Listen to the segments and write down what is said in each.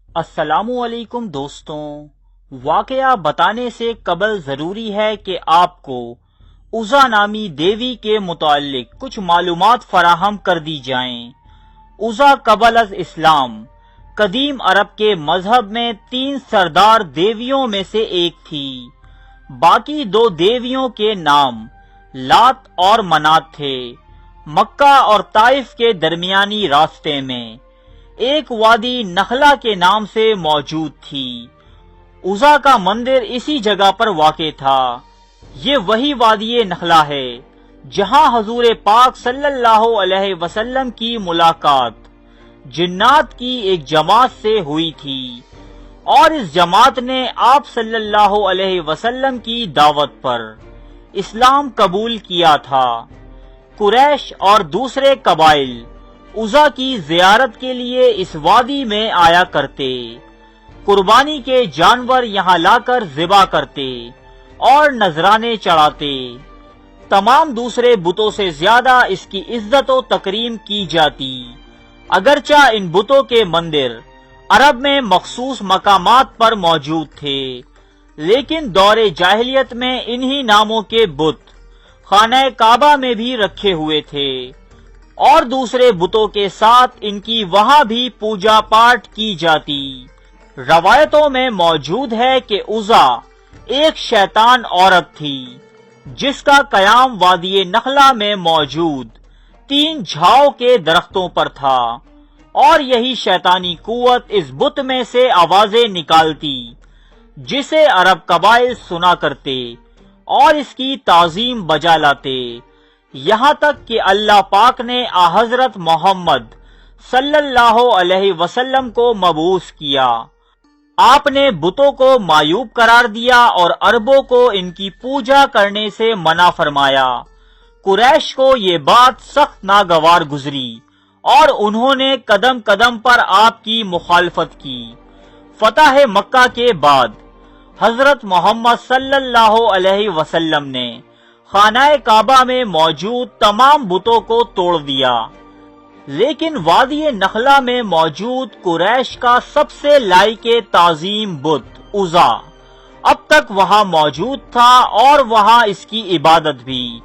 السلام علیکم دوستوں، واقعہ بتانے سے قبل ضروری ہے کہ آپ کو عزا نامی دیوی کے متعلق کچھ معلومات فراہم کر دی جائیں۔ عزا قبل از اسلام قدیم عرب کے مذہب میں 3 سردار دیویوں میں سے ایک تھی۔ باقی 2 دیویوں کے نام لات اور منات تھے۔ مکہ اور طائف کے درمیانی راستے میں ایک وادی نخلا کے نام سے موجود تھی۔ عزا کا مندر اسی جگہ پر واقع تھا۔ یہ وہی وادی نخلا ہے جہاں حضور پاک صلی اللہ علیہ وسلم کی ملاقات جنات کی ایک جماعت سے ہوئی تھی، اور اس جماعت نے آپ صلی اللہ علیہ وسلم کی دعوت پر اسلام قبول کیا تھا۔ قریش اور دوسرے قبائل عزا کی زیارت کے لیے اس وادی میں آیا کرتے، قربانی کے جانور یہاں لا کر ذبح کرتے اور نذرانے چڑھاتے۔ تمام دوسرے بتوں سے زیادہ اس کی عزت و تکریم کی جاتی، اگرچہ ان بتوں کے مندر عرب میں مخصوص مقامات پر موجود تھے، لیکن دور جاہلیت میں انہی ناموں کے بت خانہ کعبہ میں بھی رکھے ہوئے تھے، اور دوسرے بتوں کے ساتھ ان کی وہاں بھی پوجا پاٹ کی جاتی۔ روایتوں میں موجود ہے کہ عزا ایک شیطان عورت تھی جس کا قیام وادی نخلا میں موجود 3 جھاؤ کے درختوں پر تھا، اور یہی شیطانی قوت اس بت میں سے آوازیں نکالتی جسے عرب قبائل سنا کرتے اور اس کی تعظیم بجا لاتے، یہاں تک کہ اللہ پاک نے حضرت محمد صلی اللہ علیہ وسلم کو مبعوث کیا۔ آپ نے بتوں کو معیوب قرار دیا اور عربوں کو ان کی پوجا کرنے سے منع فرمایا۔ قریش کو یہ بات سخت ناگوار گزری اور انہوں نے قدم قدم پر آپ کی مخالفت کی۔ فتح مکہ کے بعد حضرت محمد صلی اللہ علیہ وسلم نے خانہ کعبہ میں موجود تمام بتوں کو توڑ دیا، لیکن وادی نخلا میں موجود قریش کا سب سے لائق تعظیم بت عزا اب تک وہاں موجود تھا، اور وہاں اس کی عبادت بھی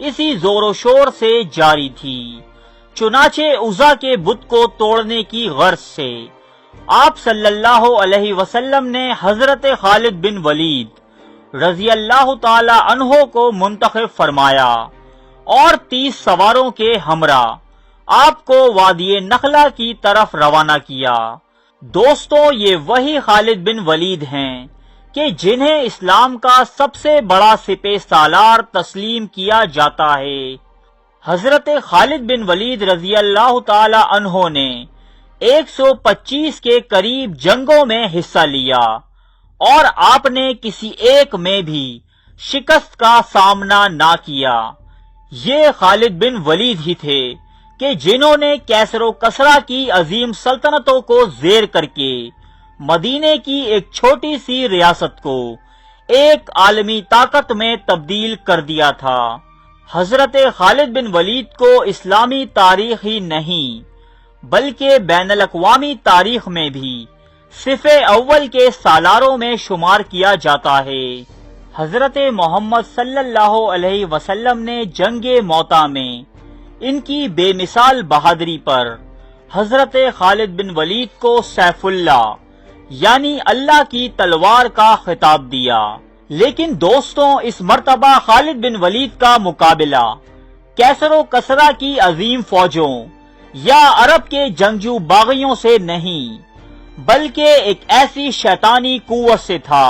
اسی زور و شور سے جاری تھی۔ چنانچہ عزا کے بت کو توڑنے کی غرض سے آپ صلی اللہ علیہ وسلم نے حضرت خالد بن ولید رضی اللہ تعالی عنہ کو منتخب فرمایا اور 30 سواروں کے ہمراہ آپ کو وادی نخلا کی طرف روانہ کیا۔ دوستوں، یہ وہی خالد بن ولید ہیں کہ جنہیں اسلام کا سب سے بڑا سپہ سالار تسلیم کیا جاتا ہے۔ حضرت خالد بن ولید رضی اللہ تعالی عنہ نے 125 کے قریب جنگوں میں حصہ لیا، اور آپ نے کسی ایک میں بھی شکست کا سامنا نہ کیا۔ یہ خالد بن ولید ہی تھے کہ جنہوں نے کیسر و کسرا کی عظیم سلطنتوں کو زیر کر کے مدینے کی ایک چھوٹی سی ریاست کو ایک عالمی طاقت میں تبدیل کر دیا تھا۔ حضرت خالد بن ولید کو اسلامی تاریخ ہی نہیں بلکہ بین الاقوامی تاریخ میں بھی صفِ اول کے سالاروں میں شمار کیا جاتا ہے۔ حضرت محمد صلی اللہ علیہ وسلم نے جنگ موطا میں ان کی بے مثال بہادری پر حضرت خالد بن ولید کو سیف اللہ یعنی اللہ کی تلوار کا خطاب دیا۔ لیکن دوستوں، اس مرتبہ خالد بن ولید کا مقابلہ کیسر و کسرا کی عظیم فوجوں یا عرب کے جنگجو باغیوں سے نہیں، بلکہ ایک ایسی شیطانی قوت سے تھا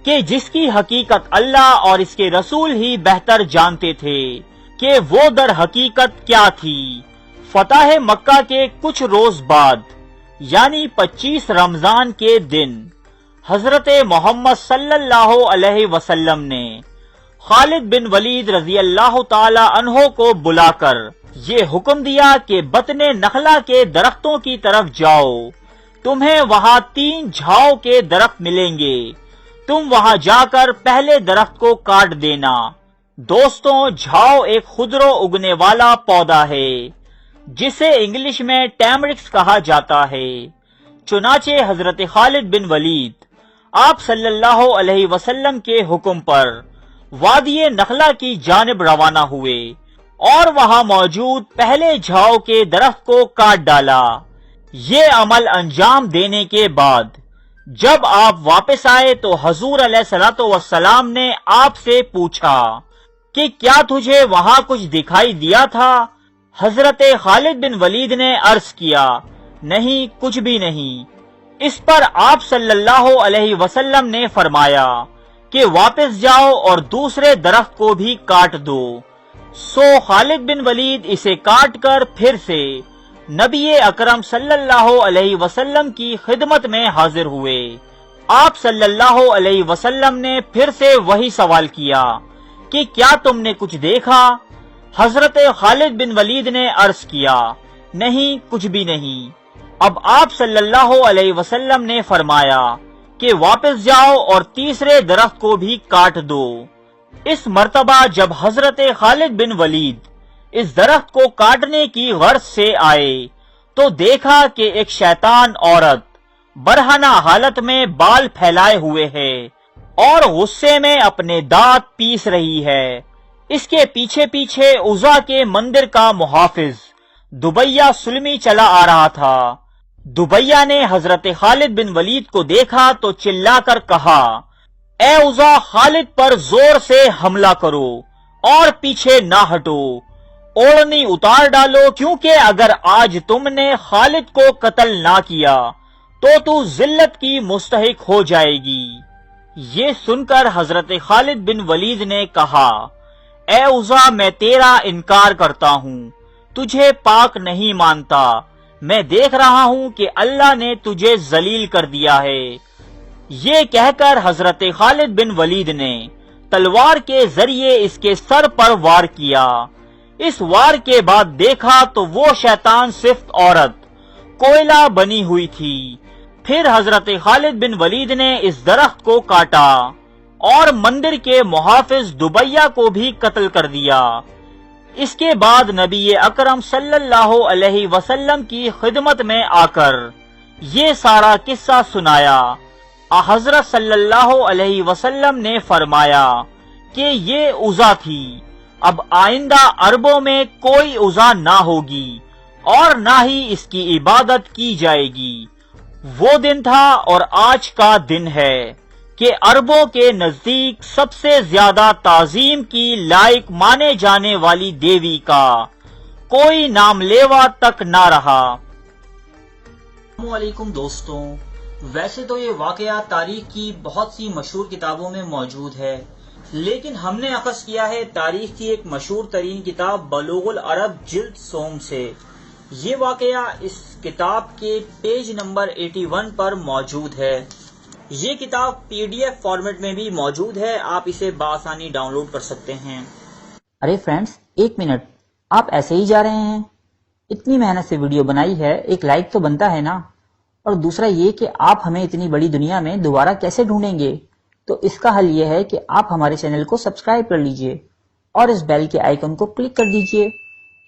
کہ جس کی حقیقت اللہ اور اس کے رسول ہی بہتر جانتے تھے کہ وہ در حقیقت کیا تھی۔ فتح مکہ کے کچھ روز بعد یعنی 25 رمضان کے دن حضرت محمد صلی اللہ علیہ وسلم نے خالد بن ولید رضی اللہ تعالی عنہ کو بلا کر یہ حکم دیا کہ بطن نخلا کے درختوں کی طرف جاؤ، تمہیں وہاں 3 جھاؤ کے درخت ملیں گے، تم وہاں جا کر پہلے درخت کو کاٹ دینا۔ دوستوں، جھاؤ ایک خضرو اگنے والا پودا ہے جسے انگلش میں ٹیمرکس کہا جاتا ہے۔ چنانچہ حضرت خالد بن ولید آپ صلی اللہ علیہ وسلم کے حکم پر وادی نخلا کی جانب روانہ ہوئے اور وہاں موجود پہلے جھاؤ کے درخت کو کاٹ ڈالا۔ یہ عمل انجام دینے کے بعد جب آپ واپس آئے تو حضور علیہ الصلوۃ والسلام نے آپ سے پوچھا کہ کیا تجھے وہاں کچھ دکھائی دیا تھا؟ حضرت خالد بن ولید نے عرض کیا، نہیں، کچھ بھی نہیں۔ اس پر آپ صلی اللہ علیہ وسلم نے فرمایا کہ واپس جاؤ اور دوسرے درخت کو بھی کاٹ دو۔ سو خالد بن ولید اسے کاٹ کر پھر سے نبی اکرم صلی اللہ علیہ وسلم کی خدمت میں حاضر ہوئے۔ آپ صلی اللہ علیہ وسلم نے پھر سے وہی سوال کیا کہ کیا تم نے کچھ دیکھا؟ حضرت خالد بن ولید نے عرض کیا، نہیں، کچھ بھی نہیں۔ اب آپ صلی اللہ علیہ وسلم نے فرمایا کہ واپس جاؤ اور تیسرے درخت کو بھی کاٹ دو۔ اس مرتبہ جب حضرت خالد بن ولید اس درخت کو کاٹنے کی غرض سے آئے تو دیکھا کہ ایک شیطان عورت برہنہ حالت میں بال پھیلائے ہوئے ہے اور غصے میں اپنے دانت پیس رہی ہے۔ اس کے پیچھے پیچھے عزا کے مندر کا محافظ دبیہ سلمی چلا آ رہا تھا۔ دبیہ نے حضرت خالد بن ولید کو دیکھا تو چلا کر کہا، اے عزا، خالد پر زور سے حملہ کرو اور پیچھے نہ ہٹو، اوڑھنی اتار ڈالو، کیونکہ اگر آج تم نے خالد کو قتل نہ کیا تو ذلت کی مستحق ہو جائے گی۔ یہ سن کر حضرت خالد بن ولید نے کہا، اے عزا، میں تیرا انکار کرتا ہوں، تجھے پاک نہیں مانتا، میں دیکھ رہا ہوں کہ اللہ نے تجھے ذلیل کر دیا ہے۔ یہ کہہ کر حضرت خالد بن ولید نے تلوار کے ذریعے اس کے سر پر وار کیا۔ اس وار کے بعد دیکھا تو وہ شیطان صفت عورت کوئلہ بنی ہوئی تھی۔ پھر حضرت خالد بن ولید نے اس درخت کو کاٹا اور مندر کے محافظ دبیہ کو بھی قتل کر دیا۔ اس کے بعد نبی اکرم صلی اللہ علیہ وسلم کی خدمت میں آ کر یہ سارا قصہ سنایا۔ حضرت صلی اللہ علیہ وسلم نے فرمایا کہ یہ عزا تھی، اب آئندہ عربوں میں کوئی عزا نہ ہوگی اور نہ ہی اس کی عبادت کی جائے گی۔ وہ دن تھا اور آج کا دن ہے کہ عربوں کے نزدیک سب سے زیادہ تعظیم کی لائق مانے جانے والی دیوی کا کوئی نام لیوا تک نہ رہا۔ السلام علیکم دوستوں، ویسے تو یہ واقعہ تاریخ کی بہت سی مشہور کتابوں میں موجود ہے، لیکن ہم نے اخذ کیا ہے تاریخ کی ایک مشہور ترین کتاب بلوغ العرب جلد سوم سے۔ یہ واقعہ اس کتاب کے پیج نمبر 81 پر موجود ہے۔ یہ کتاب PDF فارمیٹ میں بھی موجود ہے، آپ اسے بآسانی ڈاؤن لوڈ کر سکتے ہیں۔ ارے فرینڈز، ایک منٹ، آپ ایسے ہی جا رہے ہیں؟ اتنی محنت سے ویڈیو بنائی ہے، ایک لائک تو بنتا ہے نا؟ اور دوسرا یہ کہ آپ ہمیں اتنی بڑی دنیا میں دوبارہ کیسے ڈھونڈیں گے؟ تو اس کا حل یہ ہے کہ آپ ہمارے چینل کو سبسکرائب کر لیجئے اور اس بیل کے آئیکن کو کلک کر دیجئے۔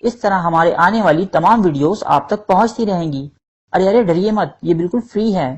اس طرح ہمارے آنے والی تمام ویڈیوز آپ تک پہنچتی رہیں گی۔ ارے ڈریے مت، یہ بالکل فری ہے۔